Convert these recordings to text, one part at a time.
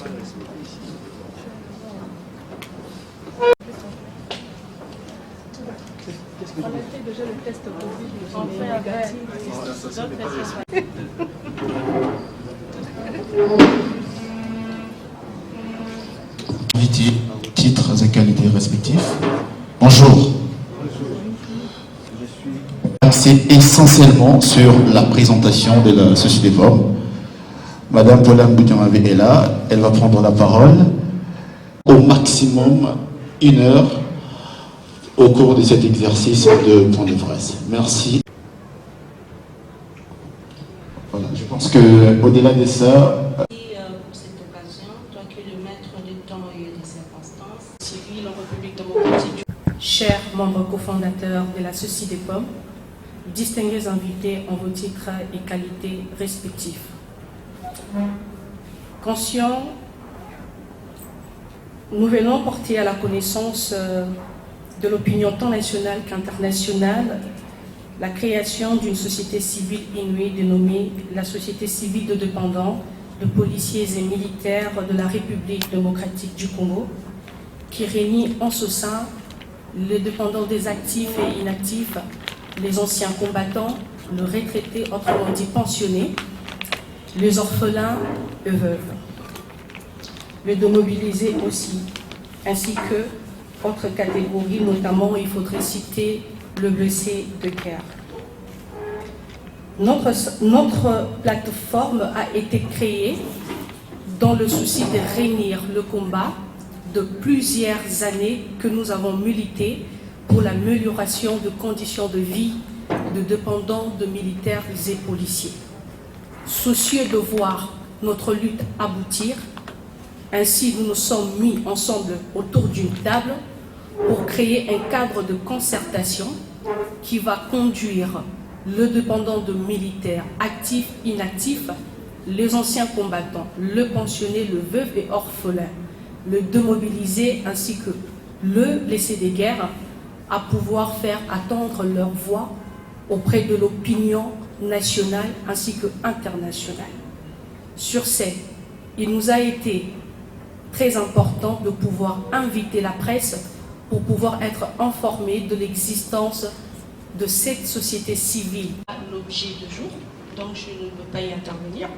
On a fait déjà le test Covid, on fait négatif. Titres et qualités respectifs. Bonjour. C'est essentiellement sur la présentation de la Société des femmes. Madame Pauline Boudian est là, elle va prendre la parole. Au maximum 1 heure au cours de cet exercice de point de presse. Merci. Voilà, je pense qu'au-delà de ça... Pour cette occasion, toi qui es le maître du temps et des circonstances, civil en République démocratique. Chers membres cofondateurs de la Société des pommes, distingués invités en vos titres et qualités respectifs. Conscients, nous venons porter à la connaissance de l'opinion tant nationale qu'internationale la création d'une société civile inouïe dénommée la Société civile de dépendants de policiers et militaires de la République démocratique du Congo, qui réunit en ce sein les dépendants des actifs et inactifs, les anciens combattants, les retraités, autrement dit pensionnés, les orphelins et veuves, les démobilisés aussi, ainsi que autres catégories, notamment il faudrait citer le blessé de guerre. Notre plateforme a été créée dans le souci de réunir le combat de plusieurs années que nous avons milité pour l'amélioration de conditions de vie de dépendants de militaires et policiers. Soucieux de voir notre lutte aboutir, ainsi nous nous sommes mis ensemble autour d'une table pour créer un cadre de concertation qui va conduire le dépendant de militaires actifs, inactifs, les anciens combattants, le pensionné, le veuf et orphelin, le démobilisé ainsi que le blessé de guerre à pouvoir faire attendre leur voix auprès de l'opinion nationale ainsi que internationale. Sur ce, il nous a été très important de pouvoir inviter la presse pour pouvoir être informés de l'existence de cette société civile. L'objet du jour, donc je ne peux pas y intervenir.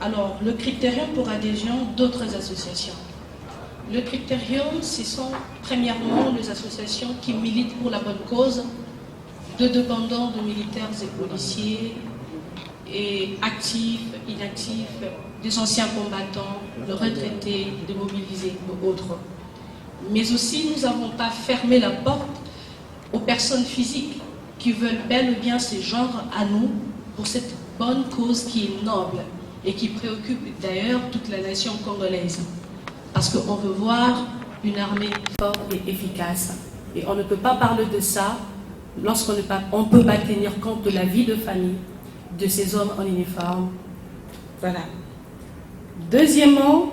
Alors, le critérium pour adhésion d'autres associations. Le critérium, ce sont premièrement les associations qui militent pour la bonne cause de dépendants de militaires et policiers, et actifs, inactifs, des anciens combattants, de retraités, de mobilisés et autres. Mais aussi, nous n'avons pas fermé la porte aux personnes physiques qui veulent bel et bien se joindre à nous pour cette bonne cause qui est noble et qui préoccupe d'ailleurs toute la nation congolaise. Parce qu'on veut voir une armée forte et efficace. Et on ne peut pas parler de ça lorsqu'on ne peut pas tenir compte de la vie de famille de ces hommes en uniforme. Voilà. Deuxièmement,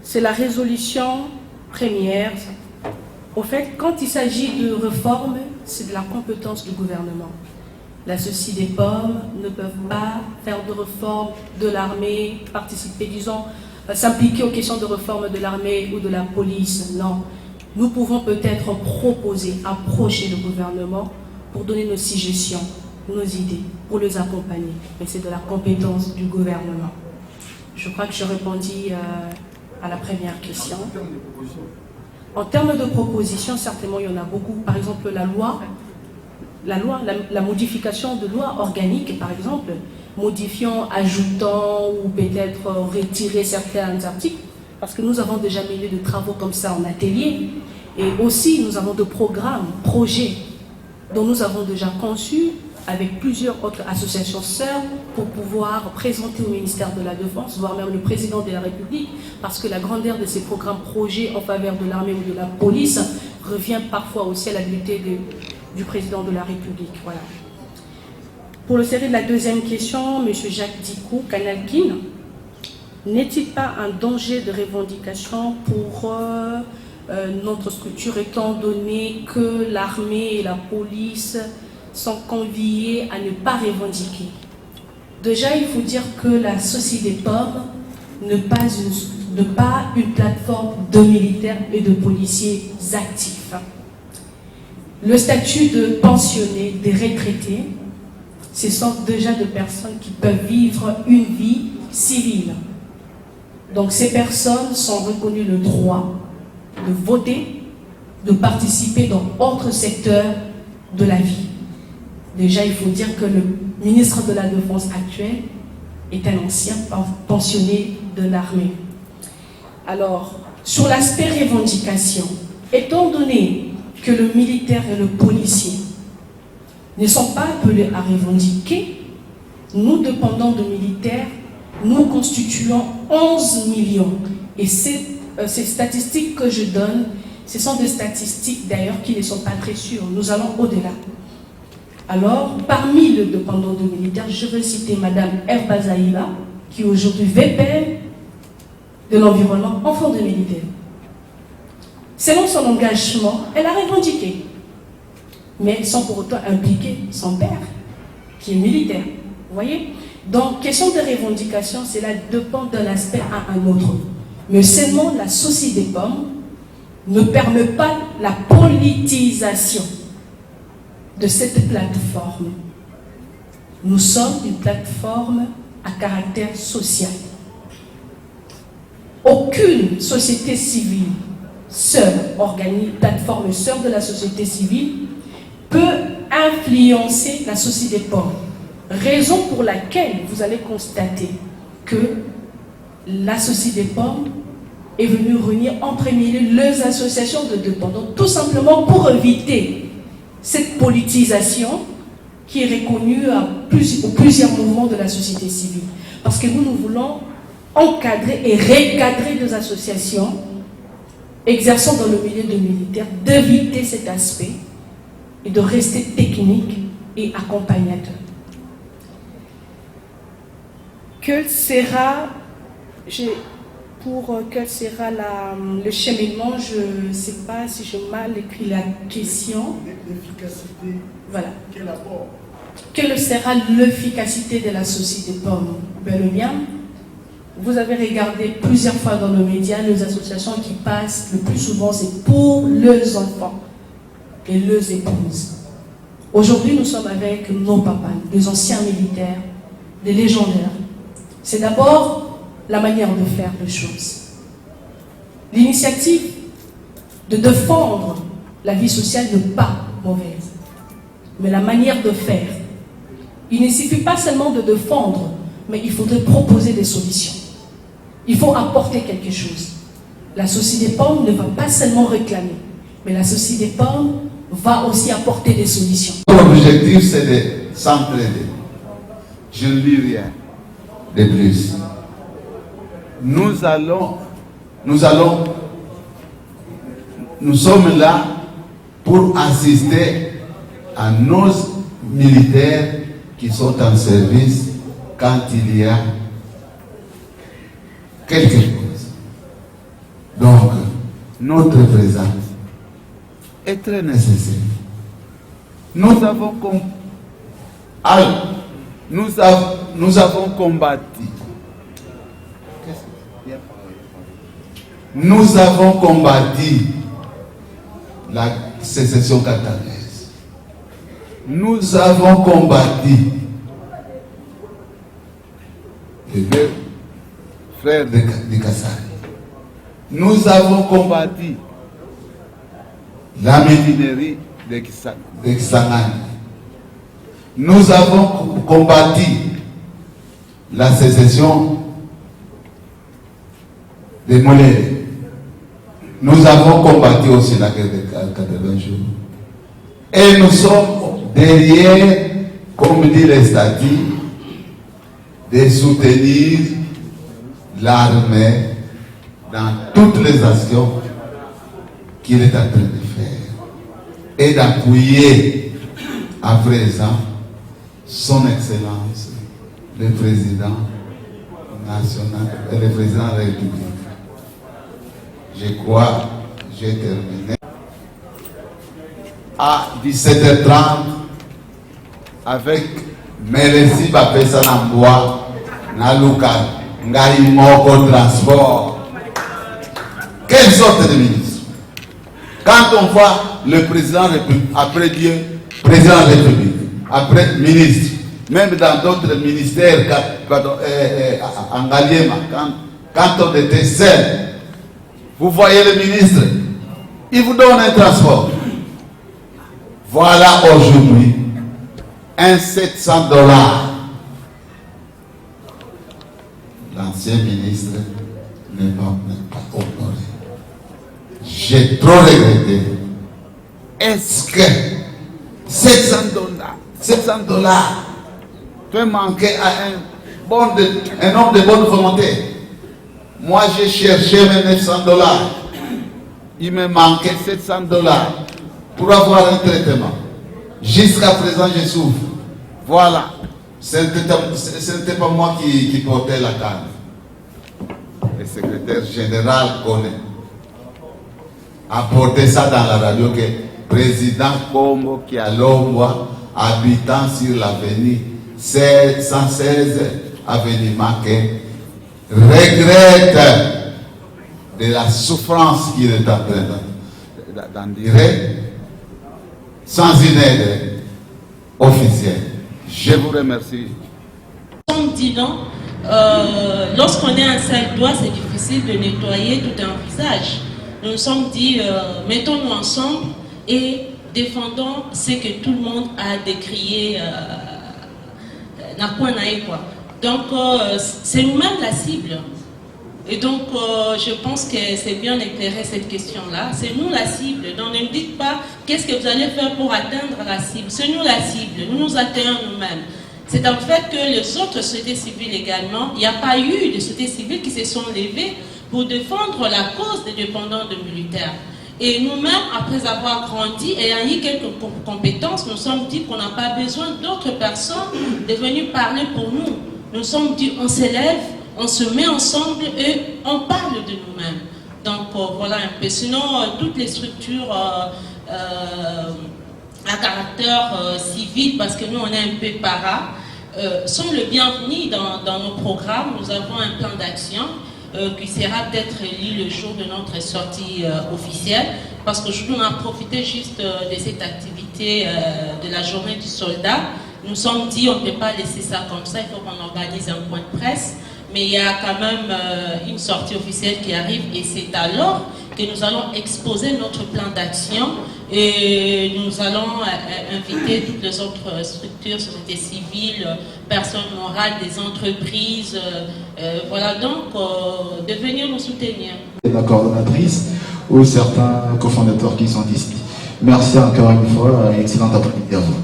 c'est la résolution première. Au fait, quand il s'agit de réforme, c'est de la compétence du gouvernement. La Société des pommes ne peuvent pas faire de réforme de l'armée, participer, disons, s'impliquer aux questions de réforme de l'armée ou de la police. Non. Nous pouvons peut-être proposer, approcher le gouvernement pour donner nos suggestions, nos idées, pour les accompagner. Mais c'est de la compétence du gouvernement. Je crois que je répondis à la première question. En termes de propositions, certainement, il y en a beaucoup. Par exemple, la modification de loi organique, par exemple, modifiant, ajoutant ou peut-être retirer certains articles, parce que nous avons déjà mené de travaux comme ça en atelier. Et aussi, nous avons des programmes, projets, dont nous avons déjà conçu avec plusieurs autres associations sœurs pour pouvoir présenter au ministère de la Défense, voire même le président de la République, parce que la grandeur de ces programmes projets en faveur de l'armée ou de la police revient parfois aussi à l'habilité du président de la République. Voilà. Pour le série de la deuxième question, M. Jacques Dicou, Canalkin, n'est-il pas un danger de revendication pour notre structure, étant donné que l'armée et la police sont conviés à ne pas revendiquer? Déjà, il faut dire que la Société des pommes ne pas une plateforme de militaires et de policiers actifs. Le statut de pensionnés, des retraités, ce sont déjà des personnes qui peuvent vivre une vie civile. Donc ces personnes sont reconnues le droit de voter, de participer dans d'autres secteurs de la vie. Déjà, il faut dire que le ministre de la Défense actuel est un ancien pensionné de l'armée. Alors, sur l'aspect revendication, étant donné que le militaire et le policier ne sont pas appelés à revendiquer, nous dépendons de militaires, nous constituons 11 millions. Et ces statistiques que je donne, ce sont des statistiques d'ailleurs qui ne sont pas très sûres. Nous allons au-delà. Alors, parmi les dépendants de militaires, je veux citer Madame Herba Zaïla, qui est aujourd'hui VP de l'environnement enfant de militaires. Selon son engagement, elle a revendiqué, mais sans pour autant impliquer son père, qui est militaire. Vous voyez? Donc, question de revendication, cela dépend d'un aspect à un autre. Mais seulement la société des pommes ne permet pas la politisation de cette plateforme. Nous sommes une plateforme à caractère social. Aucune société civile, plateforme sœur de la société civile, peut influencer la société pauvre. Raison pour laquelle vous allez constater que la société pauvre est venue réunir en premier lieu les associations de dépendants, tout simplement pour éviter cette politisation qui est reconnue à plusieurs mouvements de la société civile. Parce que nous voulons encadrer et recadrer des associations exerçant dans le milieu de militaire, d'éviter cet aspect et de rester technique et accompagnateur. Quel sera le cheminement? Je ne sais pas si j'ai mal écrit la question. L'efficacité. Voilà. Quel apport? Quelle sera l'efficacité de la société pomme? Ben, le bien, vous avez regardé plusieurs fois dans les médias, les associations qui passent le plus souvent, c'est pour leurs enfants et leurs épouses. Aujourd'hui, nous sommes avec nos papas, des anciens militaires, des légendaires. C'est d'abord la manière de faire les choses. L'initiative de défendre la vie sociale n'est pas mauvaise, mais la manière de faire. Il ne suffit pas seulement de défendre, mais il faudrait proposer des solutions. Il faut apporter quelque chose. La société pomme ne va pas seulement réclamer, mais la société pomme va aussi apporter des solutions. L'objectif, c'est de s'entraider. Je ne dis rien de plus. Nous sommes là pour assister à nos militaires qui sont en service quand il y a quelque chose. Donc, notre présence est très nécessaire. Nous avons combattu. Nous avons combattu la sécession catalaise. Nous avons combattu les deux frères de Kassari. Nous avons combattu la mutinerie de Kisangani. Nous avons combattu la sécession de Moléré. Nous avons combattu aussi la guerre de 80 jours. Et nous sommes derrière, comme dit les statuts, de soutenir l'armée dans toutes les actions qu'il est en train de faire. Et d'appuyer à présent son Excellence, le Président national, le Président de la République. Je crois, j'ai terminé. À 17h30, avec Merci Bapesa Namboa, Naluka, Ngai Moko Transport. Quelle sorte de ministre? Quand on voit le président de la République, après Dieu, président de la République, après ministre, même dans d'autres ministères, en Galiema, quand on était seul, vous voyez le ministre, il vous donne un transport. Voilà aujourd'hui un $700. L'ancien ministre n'est pas honoré. J'ai trop regretté. Est-ce que $700 peut manquer à un homme de bonne volonté? Moi, j'ai cherché mes $900. Il me manquait $700 pour avoir un traitement. Jusqu'à présent, je souffre. Voilà. Ce n'était pas moi qui portais la canne. Le secrétaire général connaît. A porté ça dans la radio que président Kombo qui a l'ombre habitant sur l'avenue 116 avenue Maquet regrette de la souffrance qu'il est en train d'endurer sans une aide officielle. Je vous remercie. Comme dit non, lorsqu'on est un seul doigt, c'est difficile de nettoyer tout un visage. Nous nous sommes dit, mettons-nous ensemble et défendons ce que tout le monde a décrié. Donc, c'est nous-mêmes la cible. Et donc, je pense que c'est bien éclairé cette question-là. C'est nous la cible. Donc, ne me dites pas qu'est-ce que vous allez faire pour atteindre la cible. C'est nous la cible. Nous nous atteignons nous-mêmes. C'est en fait que les autres sociétés civiles également, il n'y a pas eu de sociétés civiles qui se sont levées pour défendre la cause des dépendants de militaires. Et nous-mêmes, après avoir grandi et ayant eu quelques compétences, nous sommes dit qu'on n'a pas besoin d'autres personnes de venir parler pour nous. Nous sommes dit, on s'élève, on se met ensemble et on parle de nous-mêmes. Donc voilà un peu. Sinon, toutes les structures à caractère civil, parce que nous on est un peu para, sont le bienvenu dans nos programmes. Nous avons un plan d'action qui sera peut-être lu le jour de notre sortie officielle, parce qu'aujourd'hui on a profité juste de cette activité de la journée du soldat. Nous sommes dit on ne peut pas laisser ça comme ça, il faut qu'on organise un point de presse, mais il y a quand même une sortie officielle qui arrive et c'est alors que nous allons exposer notre plan d'action et nous allons inviter toutes les autres structures, sociétés civiles, personnes morales, des entreprises, voilà donc de venir nous soutenir. La coordonnatrice ou certains cofondateurs qui sont ici. Merci encore une fois et excellente après-midi à vous.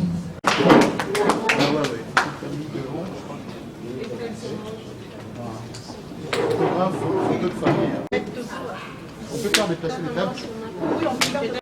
On peut faire déplacer les tables.